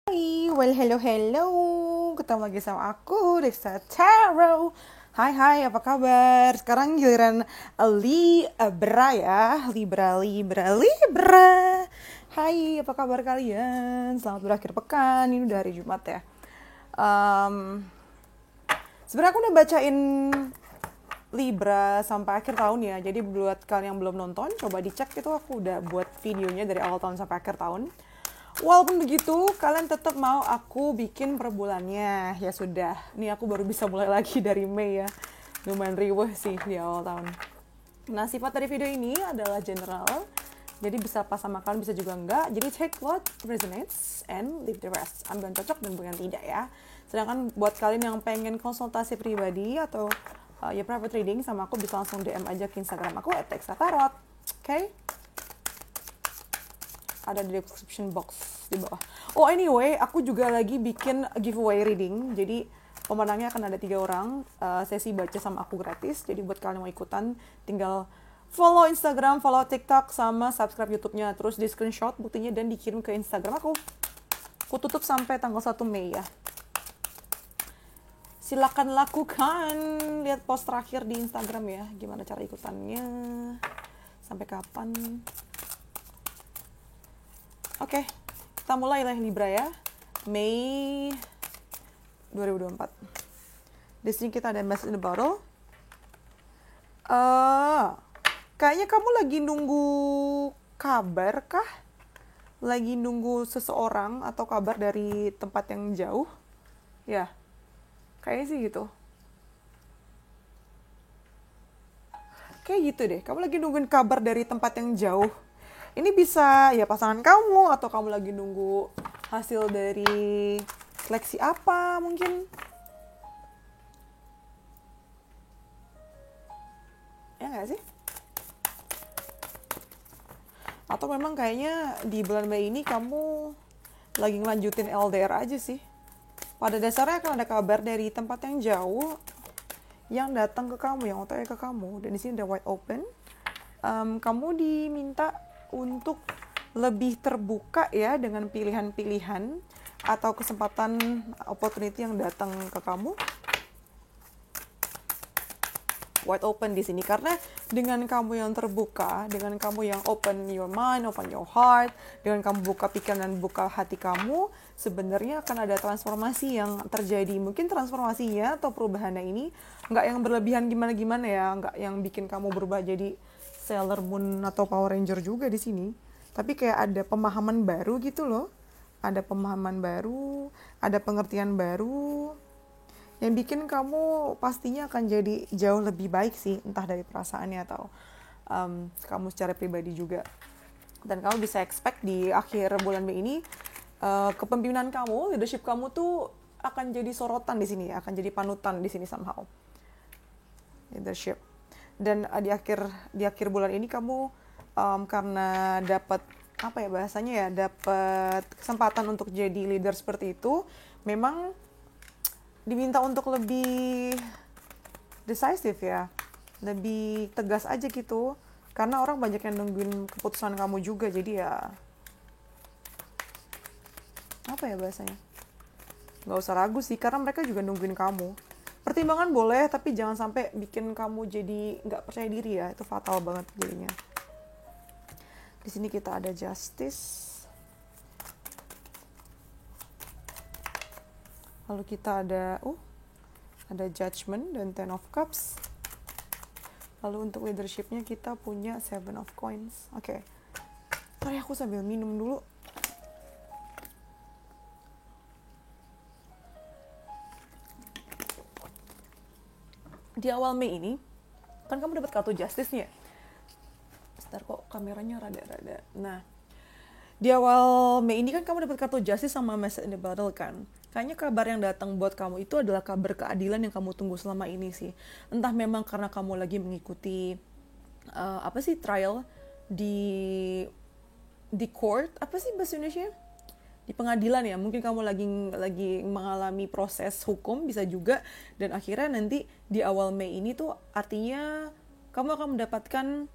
Hello. Ketemu lagi sama aku, Risa Taro. Hai, apa kabar? Sekarang giliran Libra ya. Libra. Hai, apa kabar kalian? Selamat berakhir pekan. Ini udah hari Jumat ya. Sebenarnya aku udah bacain Libra sampai akhir tahun ya. Jadi buat kalian yang belum nonton, coba dicek itu aku udah buat videonya dari awal tahun sampai akhir tahun. Walaupun begitu, kalian tetap mau aku bikin per bulannya. Ya sudah, ini aku baru bisa mulai lagi dari Mei ya. Lumayan riweh sih di awal tahun. Nah, sifat dari video ini adalah general. Jadi bisa pas sama kalian, bisa juga enggak. Jadi take what resonates and leave the rest. Ambil yang cocok dan bukan tidak ya. Sedangkan buat kalian yang pengen konsultasi pribadi atau ya private reading sama aku, bisa langsung DM aja ke Instagram aku @texatarot. Oke? Ada di description box di bawah. Oh anyway, aku juga lagi bikin giveaway reading. Jadi pemenangnya akan ada 3 orang. Sesi baca sama aku gratis. Jadi buat kalian yang mau ikutan, tinggal follow Instagram, follow TikTok, sama subscribe YouTube-nya. Terus di screenshot buktinya dan dikirim ke Instagram aku. Aku tutup sampai tanggal 1 Mei ya. Silakan lakukan. Lihat post terakhir di Instagram ya. Gimana cara ikutannya. Sampai kapan. Oke, kita mulai lah Libra ya. Mei 2024. Di sini kita ada message in the bottle. Kayaknya kamu lagi nunggu kabar kah? Lagi nunggu seseorang atau kabar dari tempat yang jauh? Ya, kayaknya sih gitu. Kayak gitu deh, kamu lagi nungguin kabar dari tempat yang jauh. Ini bisa ya pasangan kamu, atau kamu lagi nunggu hasil dari seleksi apa mungkin. Ya nggak sih? Atau memang kayaknya di bulan Mei ini kamu lagi ngelanjutin LDR aja sih. Pada dasarnya akan ada kabar dari tempat yang jauh yang datang ke kamu, yang OTW ke kamu. Dan di sini ada wide open. Kamu diminta untuk lebih terbuka ya dengan pilihan-pilihan atau kesempatan opportunity yang datang ke kamu. Wide open di sini karena dengan kamu yang terbuka, dengan kamu yang open your mind, open your heart, dengan kamu buka pikiran dan buka hati kamu, sebenarnya akan ada transformasi yang terjadi. Mungkin transformasinya atau perubahannya ini nggak yang berlebihan gimana-gimana ya, nggak yang bikin kamu berubah jadi Sailor Moon atau Power Ranger juga di sini. Tapi kayak ada pemahaman baru gitu loh. Ada pemahaman baru, ada pengertian baru yang bikin kamu pastinya akan jadi jauh lebih baik sih, entah dari perasaannya atau kamu secara pribadi juga. Dan kamu bisa expect di akhir bulan Mei ini kepemimpinan kamu, leadership kamu tuh akan jadi sorotan di sini, akan jadi panutan di sini somehow. Leadership. Dan di akhir bulan ini kamu karena dapat apa ya bahasanya ya, dapat kesempatan untuk jadi leader seperti itu, memang diminta untuk lebih decisive ya, lebih tegas aja gitu, karena orang banyak yang nungguin keputusan kamu juga. Jadi ya apa ya bahasanya, nggak usah ragu sih, karena mereka juga nungguin kamu. Pertimbangan boleh, tapi jangan sampai bikin kamu jadi nggak percaya diri ya, itu fatal banget jadinya. Di sini kita ada justice. Lalu kita ada judgment dan 10 of cups. Lalu untuk leadership-nya kita punya 7 of coins. Oke. Ntar ya, aku sambil minum dulu. Di awal Mei ini, kan kamu dapat kartu justice nih ya. Sebentar kok kameranya rada-rada. Nah, di awal Mei ini kan kamu dapat kartu justice sama message in the bottle kan. Kayaknya kabar yang datang buat kamu itu adalah kabar keadilan yang kamu tunggu selama ini sih. Entah memang karena kamu lagi mengikuti trial di court, apa sih bahasa Indonesia? Di pengadilan ya. Mungkin kamu lagi mengalami proses hukum, bisa juga. Dan akhirnya nanti di awal Mei ini tuh artinya kamu akan mendapatkan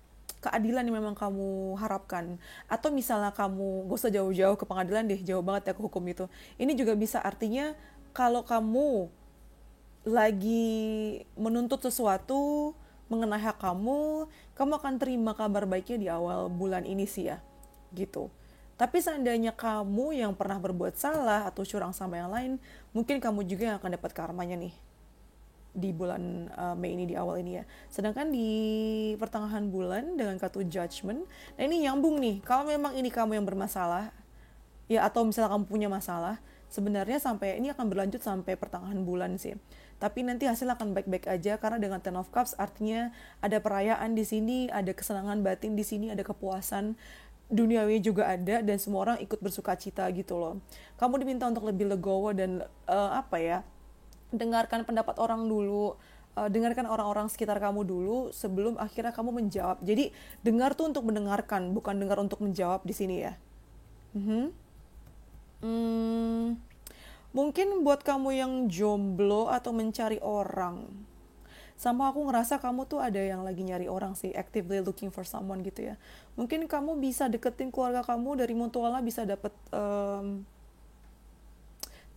keadilan yang memang kamu harapkan. Atau misalnya kamu, gak usah jauh-jauh ke pengadilan deh, jauh banget ya ke hukum itu. Ini juga bisa artinya kalau kamu lagi menuntut sesuatu mengenai hak kamu, kamu akan terima kabar baiknya di awal bulan ini sih ya, gitu. Tapi seandainya kamu yang pernah berbuat salah atau curang sama yang lain, mungkin kamu juga yang akan dapat karmanya nih di bulan Mei ini, di awal ini ya. Sedangkan di pertengahan bulan dengan kartu Judgment, nah ini nyambung nih, kalau memang ini kamu yang bermasalah, ya atau misalnya kamu punya masalah, sebenarnya sampai ini akan berlanjut sampai pertengahan bulan sih. Tapi nanti hasil akan baik-baik aja karena dengan Ten of Cups artinya ada perayaan di sini, ada kesenangan batin di sini, ada kepuasan duniawi juga ada dan semua orang ikut bersukacita gitu loh. Kamu diminta untuk lebih legowo dan dengarkan pendapat orang dulu, dengarkan orang-orang sekitar kamu dulu sebelum akhirnya kamu menjawab. Jadi dengar tuh untuk mendengarkan, bukan dengar untuk menjawab di sini ya. Mungkin buat kamu yang jomblo atau mencari orang, sama aku ngerasa kamu tuh ada yang lagi nyari orang sih, actively looking for someone gitu ya. Mungkin kamu bisa deketin keluarga kamu dari mutualnya, bisa dapet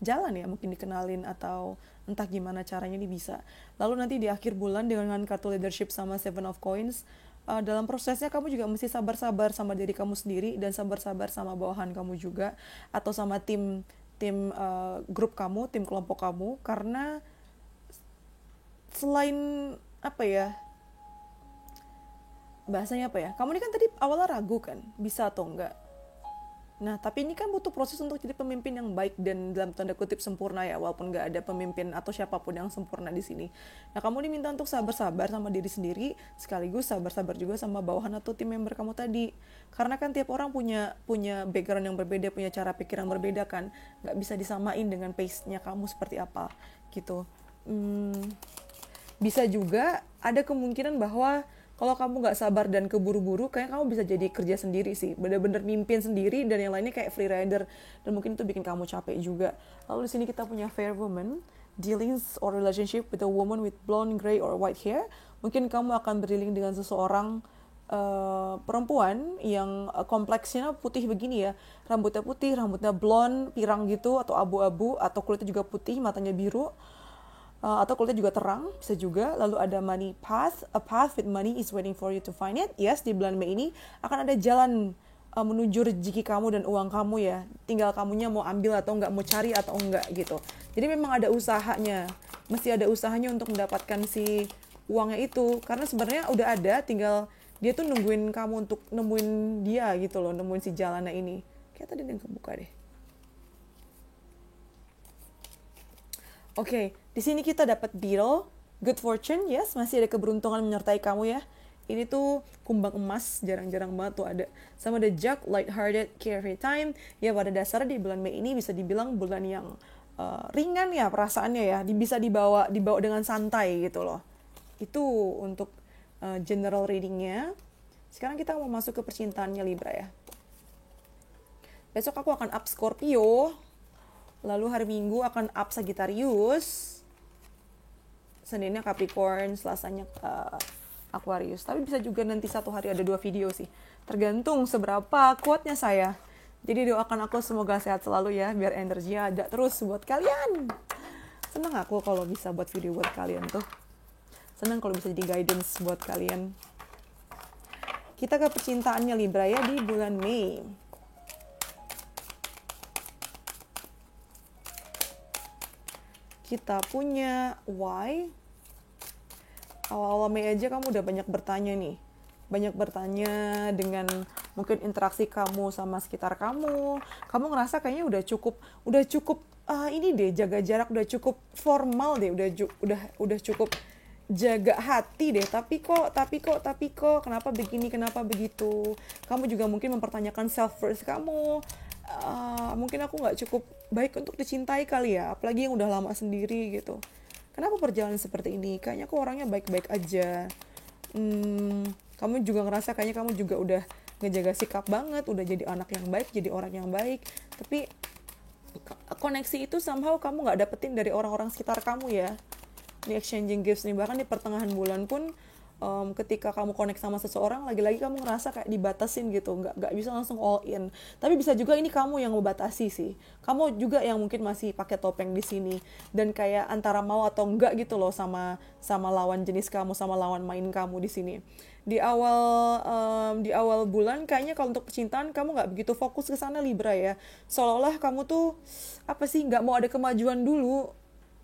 jalan ya, mungkin dikenalin atau entah gimana caranya ini bisa. Lalu nanti di akhir bulan dengan kartu leadership sama Seven of Coins, dalam prosesnya kamu juga mesti sabar-sabar sama diri kamu sendiri dan sabar-sabar sama bawahan kamu juga atau sama tim grup kamu, tim kelompok kamu, karena selain bahasanya kamu ini kan tadi awalnya ragu kan bisa atau enggak. Nah, tapi ini kan butuh proses untuk jadi pemimpin yang baik dan dalam tanda kutip sempurna ya, walaupun nggak ada pemimpin atau siapapun yang sempurna di sini. Nah, kamu diminta untuk sabar-sabar sama diri sendiri, sekaligus sabar-sabar juga sama bawahan atau tim member kamu tadi. Karena kan tiap orang punya background yang berbeda, punya cara pikir yang berbeda kan, nggak bisa disamain dengan pace-nya kamu seperti apa gitu. Bisa juga ada kemungkinan bahwa kalau kamu nggak sabar dan keburu-buru, kayak kamu bisa jadi kerja sendiri sih, bener-bener mimpin sendiri dan yang lainnya kayak free rider dan mungkin itu bikin kamu capek juga. Lalu di sini kita punya fair woman, dealings or relationship with a woman with blonde, gray or white hair. Mungkin kamu akan berdealing dengan seseorang perempuan yang kompleksnya putih begini ya, rambutnya putih, rambutnya blonde, pirang gitu atau abu-abu atau kulitnya juga putih, matanya biru. Atau kulitnya juga terang, bisa juga. Lalu ada money path, a path with money is waiting for you to find it. Yes, di bulan Mei ini akan ada jalan menuju rezeki kamu dan uang kamu ya. Tinggal kamunya mau ambil atau enggak, mau cari atau enggak gitu. Jadi memang ada usahanya, mesti ada usahanya untuk mendapatkan si uangnya itu. Karena sebenarnya udah ada, tinggal dia tuh nungguin kamu untuk nemuin dia gitu loh, nemuin si jalannya ini. Kayak tadi yang kebuka deh. Oke, di sini kita dapat Beetle, good fortune, yes, masih ada keberuntungan menyertai kamu ya. Ini tuh kumbang emas, jarang-jarang banget tuh ada. Sama ada Jug, light-hearted, carefree time. Ya pada dasarnya di bulan Mei ini bisa dibilang bulan yang ringan ya perasaannya ya, bisa dibawa dengan santai gitu loh. Itu untuk general readingnya. Sekarang kita mau masuk ke percintaannya Libra ya. Besok aku akan up Scorpio. Lalu hari Minggu akan up Sagittarius, Seninnya Capricorn, Selasanya Aquarius. Tapi bisa juga nanti satu hari ada 2 video sih. Tergantung seberapa kuatnya saya. Jadi doakan aku semoga sehat selalu ya, biar energinya ada terus buat kalian. Senang aku kalau bisa buat video buat kalian tuh. Senang kalau bisa jadi guidance buat kalian. Kita ke percintaannya Libra ya di bulan Mei. Kita punya why. Awal-awal Mei aja kamu udah banyak bertanya nih. Banyak bertanya dengan mungkin interaksi kamu sama sekitar kamu. Kamu ngerasa kayaknya udah cukup ini deh, jaga jarak, udah cukup formal deh, udah cukup jaga hati deh. Tapi kok kenapa begini, kenapa begitu? Kamu juga mungkin mempertanyakan self worth kamu. Mungkin aku nggak cukup baik untuk dicintai kali ya, apalagi yang udah lama sendiri gitu. Kenapa perjalanan seperti ini? Kayaknya aku orangnya baik-baik aja. Kamu juga ngerasa kayaknya kamu juga udah ngejaga sikap banget, udah jadi anak yang baik, jadi orang yang baik. Tapi koneksi itu somehow kamu nggak dapetin dari orang-orang sekitar kamu ya. Di exchanging gifts nih, bahkan di pertengahan bulan pun ketika kamu connect sama seseorang, lagi-lagi kamu ngerasa kayak dibatasin gitu, nggak bisa langsung all in. Tapi bisa juga ini kamu yang membatasi sih. Kamu juga yang mungkin masih pakai topeng di sini dan kayak antara mau atau enggak gitu loh sama sama lawan jenis kamu, sama lawan main kamu di sini. Di awal bulan kayaknya kalau untuk percintaan kamu nggak begitu fokus ke sana Libra ya. Seolah-olah kamu tuh apa sih, nggak mau ada kemajuan dulu,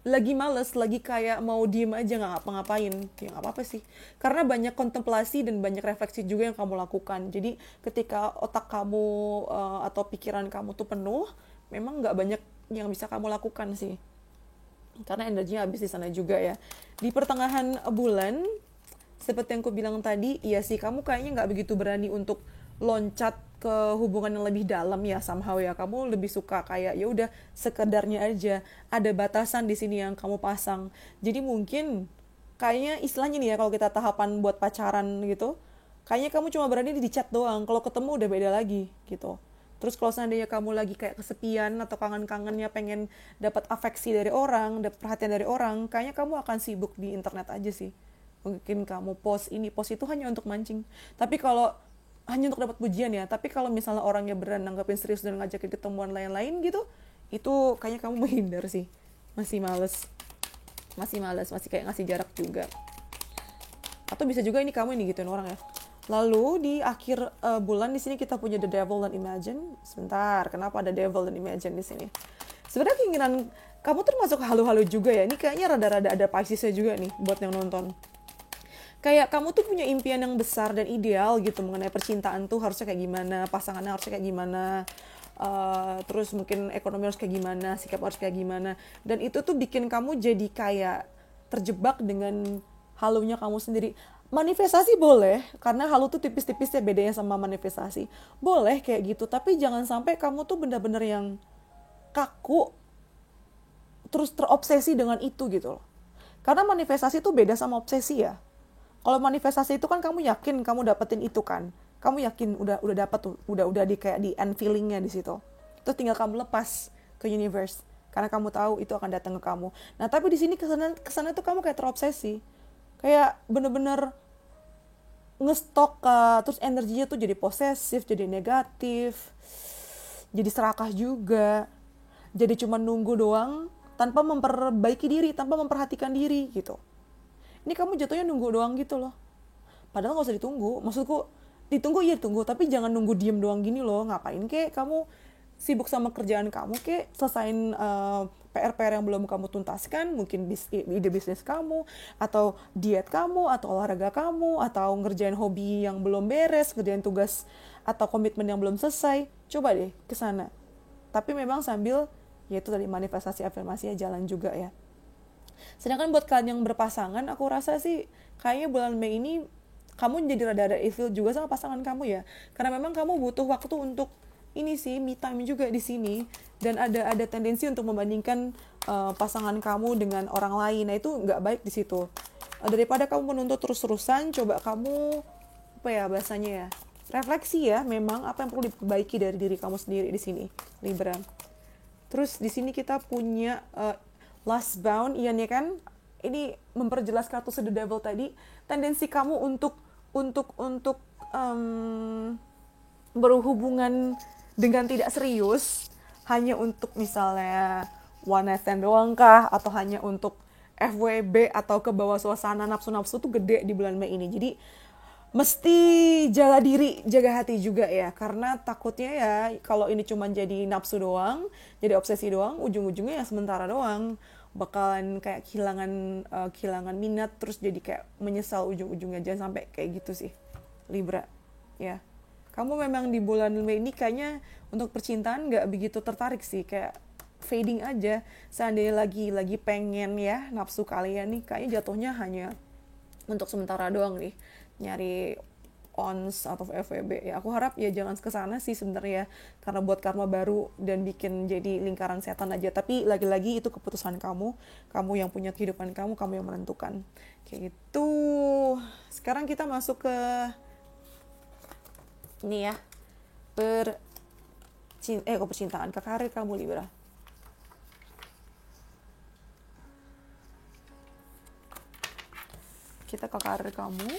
lagi males, lagi kayak mau diem aja nggak ngapa-ngapain. Ya nggak apa-apa sih, karena banyak kontemplasi dan banyak refleksi juga yang kamu lakukan. Jadi ketika otak kamu atau pikiran kamu tuh penuh, memang nggak banyak yang bisa kamu lakukan sih, karena energinya habis di sana juga ya. Di pertengahan bulan, seperti yang aku bilang tadi, iya sih kamu kayaknya nggak begitu berani untuk loncat ke hubungan yang lebih dalam ya, somehow ya. Kamu lebih suka kayak ya udah sekedarnya aja. Ada batasan di sini yang kamu pasang. Jadi mungkin kayaknya istilahnya nih ya, kalau kita tahapan buat pacaran gitu, kayaknya kamu cuma berani di chat doang. Kalau ketemu udah beda lagi gitu. Terus kalau seandainya kamu lagi kayak kesepian atau kangen-kangennya pengen dapat afeksi dari orang, dapat perhatian dari orang, kayaknya kamu akan sibuk di internet aja sih. Mungkin kamu post ini, post itu hanya untuk mancing. Tapi kalau hanya untuk dapat pujian ya, tapi kalau misalnya orangnya beneran nanggapin serius dan ngajakin ketemuan lain-lain gitu, itu kayaknya kamu menghindar sih. Masih males. Masih kayak ngasih jarak juga. Atau bisa juga ini kamu ini gituin orang ya. Lalu di akhir bulan di sini kita punya The Devil dan Imagine. Sebentar, kenapa ada Devil dan Imagine di sini? Sebenarnya keinginan kamu termasuk halu-halu juga ya. Ini kayaknya rada-rada ada Pisces-nya juga nih buat yang nonton. Kayak kamu tuh punya impian yang besar dan ideal gitu mengenai percintaan tuh harusnya kayak gimana, pasangannya harusnya kayak gimana, terus mungkin ekonomi harus kayak gimana, sikap harus kayak gimana. Dan itu tuh bikin kamu jadi kayak terjebak dengan halunya kamu sendiri. Manifestasi boleh, karena halu tuh tipis-tipis ya bedanya sama manifestasi. Boleh kayak gitu, tapi jangan sampai kamu tuh bener-bener yang kaku, terus terobsesi dengan itu gitu loh. Karena manifestasi tuh beda sama obsesi ya. Kalau manifestasi itu kan kamu yakin kamu dapetin itu kan. Kamu yakin udah dapat tuh, udah di kayak di end feelingnya di situ. Terus tinggal kamu lepas ke universe karena kamu tahu itu akan datang ke kamu. Nah, tapi di sini kesana tuh kamu kayak terobsesi. Kayak bener-bener ngestok, terus energinya tuh jadi posesif, jadi negatif, jadi serakah juga. Jadi cuma nunggu doang tanpa memperbaiki diri, tanpa memperhatikan diri gitu. Ini kamu jatuhnya nunggu doang gitu loh. Padahal gak usah ditunggu. Maksudku, ditunggu iya ditunggu, tapi jangan nunggu diem doang gini loh. Ngapain kek kamu sibuk sama kerjaan kamu kek, selesain PR-PR yang belum kamu tuntaskan, mungkin ide bisnis kamu, atau diet kamu, atau olahraga kamu, atau ngerjain hobi yang belum beres, ngerjain tugas atau komitmen yang belum selesai. Coba deh ke sana. Tapi memang sambil, yaitu tadi manifestasi afirmasinya jalan juga ya. Sedangkan buat kalian yang berpasangan, aku rasa sih kayaknya bulan Mei ini kamu jadi rada-rada ilfeel juga sama pasangan kamu ya. Karena memang kamu butuh waktu untuk ini sih, me time juga di sini. Dan ada tendensi untuk membandingkan pasangan kamu dengan orang lain. Nah itu nggak baik di situ. Daripada kamu menuntut terus-terusan, coba kamu, apa ya bahasanya ya, refleksi ya, memang apa yang perlu diperbaiki dari diri kamu sendiri di sini, Libra. Terus di sini kita punya last bound, iya nih kan? Ini memperjelas kartu The Devil tadi. Tendensi kamu untuk berhubungan dengan tidak serius, hanya untuk misalnya one night stand doang kah, atau hanya untuk FWB atau ke bawah suasana nafsu-nafsu tuh gede di bulan Mei ini. Jadi mesti jaga diri, jaga hati juga ya, karena takutnya ya kalau ini cuma jadi nafsu doang, jadi obsesi doang, ujung-ujungnya ya sementara doang, bakalan kayak kehilangan minat, terus jadi kayak menyesal ujung-ujungnya. Jangan sampai kayak gitu sih, Libra ya. Kamu memang di bulan Mei ini kayaknya untuk percintaan nggak begitu tertarik sih, kayak fading aja. Seandainya lagi pengen ya, nafsu kalian nih kayaknya jatuhnya hanya untuk sementara doang nih, nyari ons atau FWB ya. Aku harap ya jangan kesana sih sebenarnya, karena buat karma baru dan bikin jadi lingkaran setan aja. Tapi lagi-lagi itu keputusan kamu yang punya kehidupan kamu yang menentukan kayak gitu. Sekarang kita masuk ke ini ya, percintaan, ke karir kamu Libra. Kita ke karir kamu.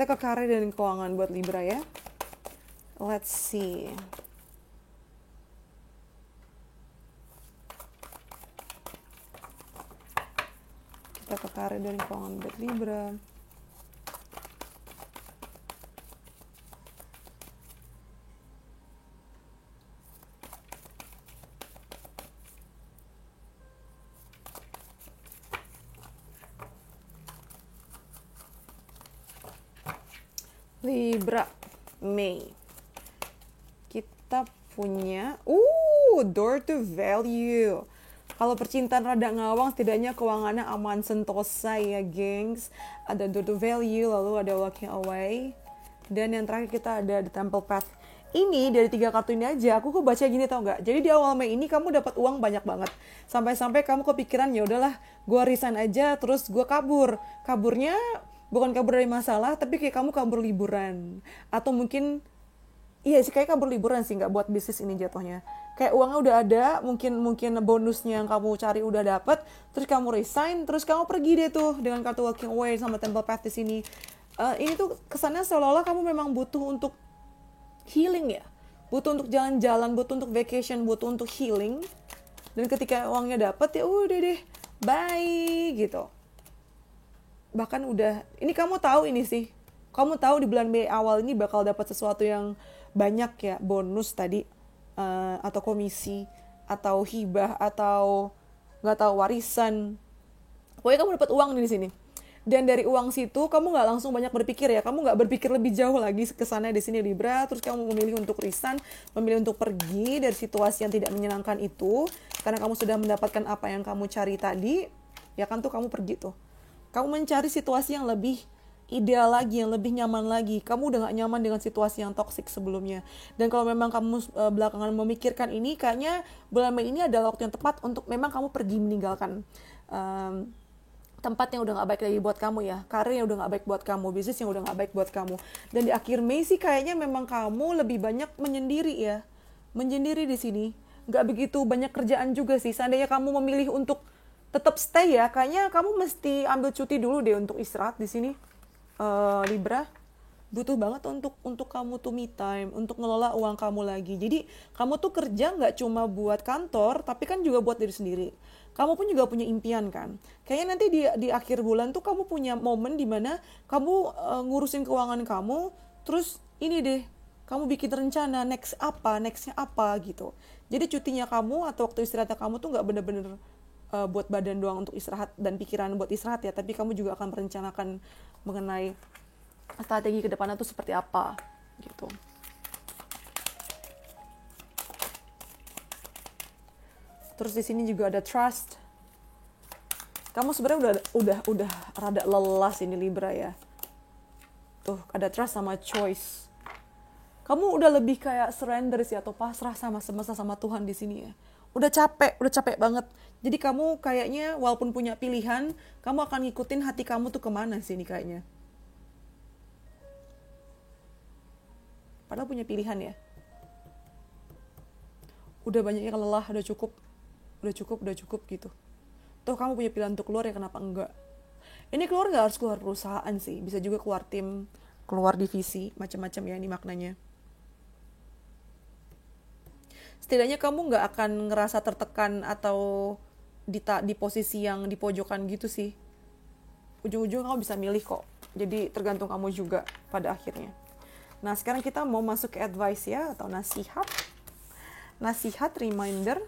Kita ke karir dan keuangan buat Libra ya. Let's see. Kita ke karir dan keuangan buat Libra. Libra, Mei. Kita punya, door to value. Kalau percintaan rada ngawang, setidaknya keuangannya aman sentosa ya, gengs. Ada door to value, lalu ada walking away. Dan yang terakhir kita ada the temple path. Ini dari 3 kartu ini aja, aku baca gini tau nggak? Jadi di awal Mei ini kamu dapat uang banyak banget. Sampai-sampai kamu kepikiran, ya udahlah, gue resign aja, terus gue kabur. Kaburnya bukan kabur dari masalah, tapi kayak kamu kabur liburan. Atau mungkin, iya sih kayak kabur liburan sih, nggak buat bisnis ini jatuhnya. Kayak uangnya udah ada, mungkin bonusnya yang kamu cari udah dapet, terus kamu resign, terus kamu pergi deh tuh dengan kartu walking away sama temple path di sini. Ini tuh kesannya seolah-olah kamu memang butuh untuk healing ya. Butuh untuk jalan-jalan, butuh untuk vacation, butuh untuk healing. Dan ketika uangnya dapet ya udah deh, bye gitu. Bahkan udah, ini kamu tahu ini sih, kamu tahu di bulan Mei awal ini bakal dapat sesuatu yang banyak ya, bonus tadi, atau komisi, atau hibah, atau nggak tahu warisan. Pokoknya kamu dapat uang nih di sini. Dan dari uang situ kamu nggak langsung banyak berpikir ya, kamu nggak berpikir lebih jauh lagi ke sana di sini Libra, terus kamu memilih untuk resign, memilih untuk pergi dari situasi yang tidak menyenangkan itu, karena kamu sudah mendapatkan apa yang kamu cari tadi, ya kan tuh kamu pergi tuh. Kamu mencari situasi yang lebih ideal lagi, yang lebih nyaman lagi. Kamu udah gak nyaman dengan situasi yang toksik sebelumnya. Dan kalau memang kamu belakangan memikirkan ini, kayaknya bulan Mei ini adalah waktu yang tepat untuk memang kamu pergi meninggalkan tempat yang udah gak baik lagi buat kamu ya. Karir yang udah gak baik buat kamu, bisnis yang udah gak baik buat kamu. Dan di akhir Mei sih kayaknya memang kamu lebih banyak menyendiri ya. Menyendiri di sini. Gak begitu banyak kerjaan juga sih. Seandainya kamu memilih untuk tetap stay ya, kayaknya kamu mesti ambil cuti dulu deh untuk istirahat di sini, Libra. Butuh banget untuk kamu tuh me time, untuk ngelola uang kamu lagi. Jadi kamu tuh kerja nggak cuma buat kantor, tapi kan juga buat diri sendiri. Kamu pun juga punya impian kan. Kayaknya nanti di akhir bulan tuh kamu punya momen dimana kamu ngurusin keuangan kamu, terus ini deh, kamu bikin rencana nextnya apa gitu. Jadi cutinya kamu atau waktu istirahatnya kamu tuh nggak bener-bener buat badan doang untuk istirahat dan pikiran buat istirahat ya, tapi kamu juga akan merencanakan mengenai strategi ke depannya tuh seperti apa gitu. Terus di sini juga ada trust. Kamu sebenarnya udah rada lelah sini Libra ya. Tuh ada trust sama choice. Kamu udah lebih kayak surrender sih atau pasrah sama semesta sama Tuhan di sini ya. Udah capek banget. Jadi kamu kayaknya walaupun punya pilihan, kamu akan ngikutin hati kamu tuh kemana sih ini kayaknya. Padahal punya pilihan ya. Udah banyak yang lelah, udah cukup gitu. Tuh kamu punya pilihan untuk keluar ya, kenapa enggak? Ini keluar gak harus keluar perusahaan sih, bisa juga keluar tim, keluar divisi, macam-macam ya ini maknanya. Setidaknya kamu gak akan ngerasa tertekan atau di posisi yang di pojokan gitu sih. Ujung-ujung kamu bisa milih kok. Jadi tergantung kamu juga pada akhirnya. Nah sekarang kita mau masuk ke advice ya, atau nasihat. Nasihat, reminder.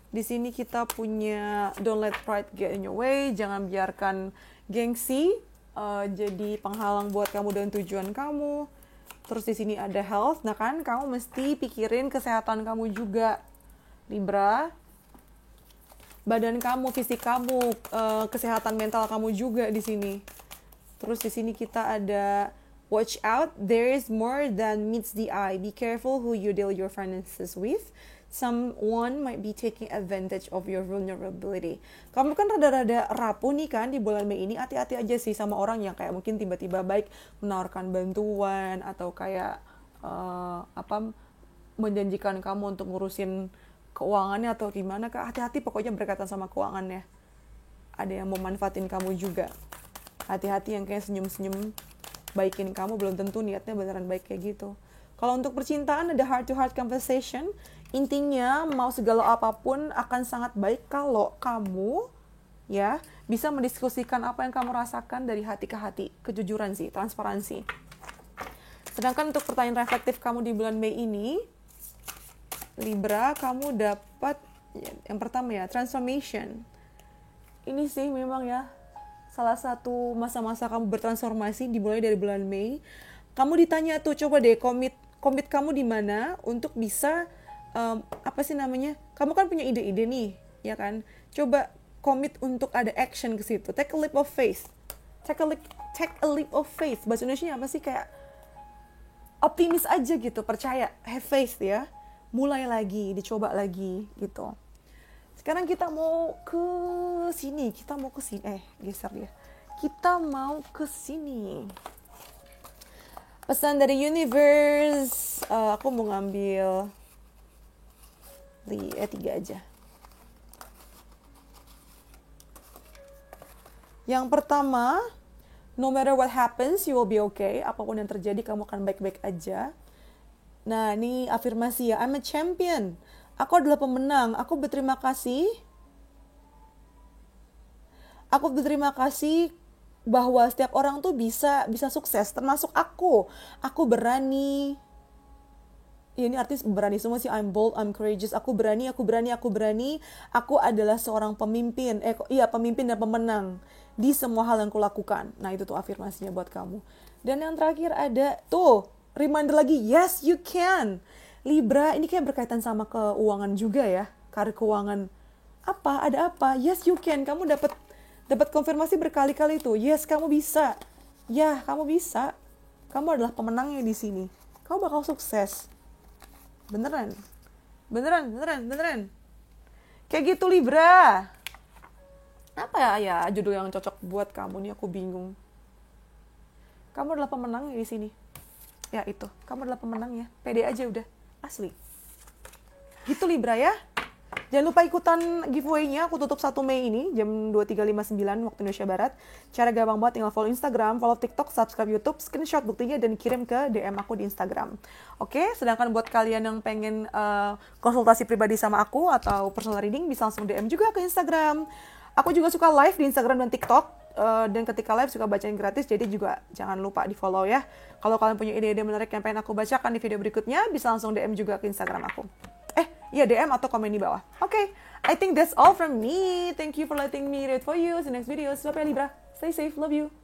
Di sini kita punya don't let pride get in your way. Jangan biarkan gengsi jadi penghalang buat kamu dan tujuan kamu. Terus di sini ada health. Nah kan kamu mesti pikirin kesehatan kamu juga, Libra. badan kamu, fisik kamu, kesehatan mental kamu juga di sini. Terus di sini kita ada watch out, there is more than meets the eye. Be careful who you deal your finances with. Someone might be taking advantage of your vulnerability. Kamu kan rada-rada rapuh nih kan di bulan Mei ini. Hati-hati aja sih sama orang yang kayak mungkin tiba-tiba baik menawarkan bantuan atau kayak menjanjikan kamu untuk ngurusin keuangannya atau gimana. Hati-hati pokoknya berkaitan sama keuangannya. Ada yang mau manfaatin kamu juga. Hati-hati yang kayak senyum-senyum baikin kamu, belum tentu niatnya beneran baik kayak gitu. Kalau untuk percintaan ada heart to heart conversation. Intinya mau segala apapun akan sangat baik kalau kamu ya bisa mendiskusikan apa yang kamu rasakan dari hati ke hati. Kejujuran sih, transparansi. Sedangkan untuk pertanyaan reflektif kamu di bulan Mei ini, Libra, kamu dapat yang pertama ya, transformation. Ini sih memang ya salah satu masa-masa kamu bertransformasi dimulai dari bulan Mei. Kamu ditanya tuh, coba deh komit kamu di mana untuk bisa kamu kan punya ide-ide nih, ya kan? Coba komit untuk ada action ke situ. Take a leap of faith. Take a leap of faith. Bahasa Indonesia apa sih? Kayak optimis aja gitu, percaya, have faith ya. Mulai lagi, dicoba lagi gitu. Sekarang kita mau ke sini. Geser dia. Kita mau ke sini. Pesan dari universe. Aku mau ngambil 3 aja. Yang pertama, no matter what happens, you will be okay. Apapun yang terjadi, kamu akan baik-baik aja. Nah, ini afirmasi ya. I'm a champion. Aku adalah pemenang. Aku berterima kasih bahwa setiap orang tuh bisa sukses, termasuk aku. Aku berani. Ya, ini artis berani semua sih. I'm bold, I'm courageous. Aku berani. Aku adalah seorang pemimpin. Pemimpin dan pemenang di semua hal yang kulakukan. Nah, itu tuh afirmasinya buat kamu. Dan yang terakhir ada tuh, reminder lagi, yes you can. Libra, ini kayak berkaitan sama keuangan juga ya. Karir keuangan. Ada apa? Yes you can. Kamu dapat konfirmasi berkali-kali tuh. Yes, kamu bisa. Ya, kamu bisa. Kamu adalah pemenangnya di sini. Kamu bakal sukses. Beneran. Kayak gitu Libra. Apa ya judul yang cocok buat kamu nih, aku bingung. Kamu adalah pemenang di sini. Ya itu, kamu adalah pemenangnya. Pede aja udah, asli. Gitu Libra ya. Jangan lupa ikutan giveaway-nya, aku tutup 1 Mei ini, jam 23.59 waktu Indonesia Barat. Cara gampang banget, tinggal follow Instagram, follow TikTok, subscribe YouTube, screenshot buktinya, dan kirim ke DM aku di Instagram. Oke, sedangkan buat kalian yang pengen konsultasi pribadi sama aku, atau personal reading, bisa langsung DM juga ke Instagram. Aku juga suka live di Instagram dan TikTok, dan ketika live suka bacain gratis, jadi juga jangan lupa di follow ya. Kalau kalian punya ide-ide menarik yang pengen aku bacakan di video berikutnya, bisa langsung DM juga ke Instagram aku. DM atau komen di bawah. Okay, I think that's all from me. Thank you for letting me read for you. See you next video. Bye-bye Libra. Stay safe. Love you.